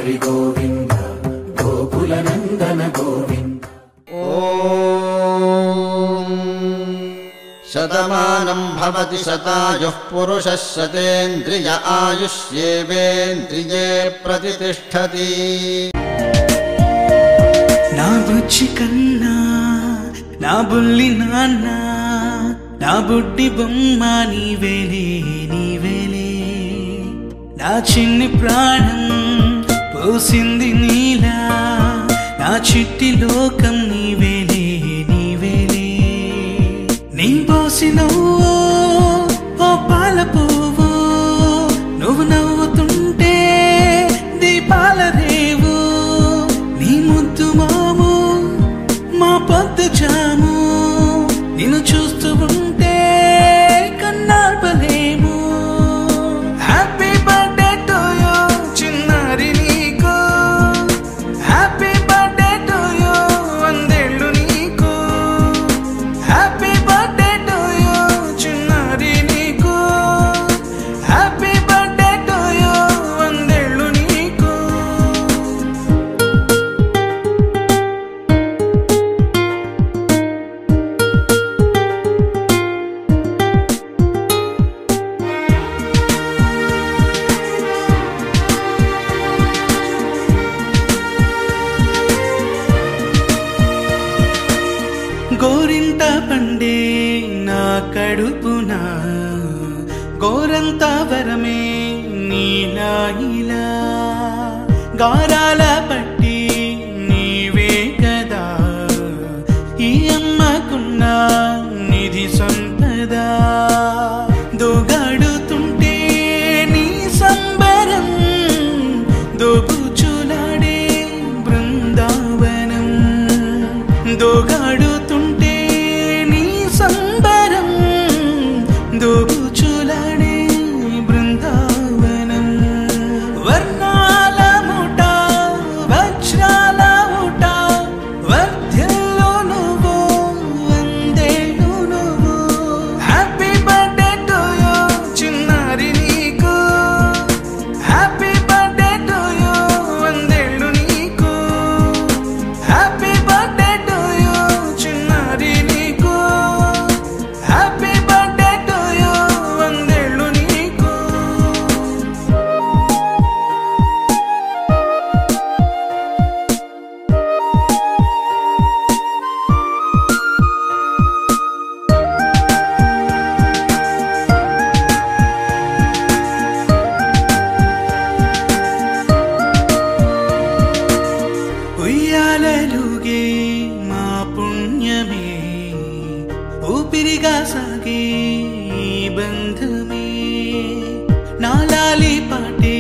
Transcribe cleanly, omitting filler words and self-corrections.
హరి గోవింద గోకుల నందన గోవింద. ఓం శతమానం భవతి శతాయుః పురుషः శతేంద్రియ ఆయుష్యేవేంద్రియే ప్రతిష్ఠతి. నా బుజ్జి కన్నా నా బుల్లి నాన్న నా బుడ్డి బొమ్మ నీవేలే నీవేలే. నా చిన్ని ప్రాణం పోసింది నీలా నా చిట్టి లోకం నీవేలే నీవేలే. నీ పోసినవో ఓ పాల పువ్వు నువ్వు నవ్వుతుంటే దీపాల రేవు. నీ ముద్దు మాము మా పొద్దు జాము నిన్ను చూస్తూ ఉంటే కన్నార్పలేము. హ్యాపీ బర్త్డే టు యూ చిన్నారి నీకు. హ్యాపీ బర్త్డే టు యూ వందేళ్ళు నీకు. హ్యాపీ బర్త్డే టు యూ చిన్నారి నీకు. హ్యాపీ బర్త్డే టు యూ వందేళ్ళు నీకు. గోరింట పండే నా కడుపున గోరంత వరమే నీలా ఇలా. గారాల పట్టి నీవే కదా ఈ అమ్మకున్న నిధి సంపద. దోగాడుతుంటే నీ సంబరం దోబుచులాడే బృందావనం. దోగాడుతుంటే నీ సంబరం దోబుచులాడే బృందావనం. వర్ణాల ముఠ వజ్రాల ముఠ వర్ధిల్లు నువ్వు వందేళ్ళు నువ్వు. హ్యాపీ బర్త్డే టు యూ చిన్నారి నీకు. హ్యాపీ బర్త్డే టు యూ వందేళ్ళు నీకు. హ్యాపీ బర్త్డే టు యూ చిన్నారి నీకు. హ్యాపీ బర్త్డే టు యూ వందేళ్ళు నీకు. ఉయ్యాలలుగే మా పుణ్యమే ఊపిరిగా సాగే ఈ బంధమే. నాలాలి పాటే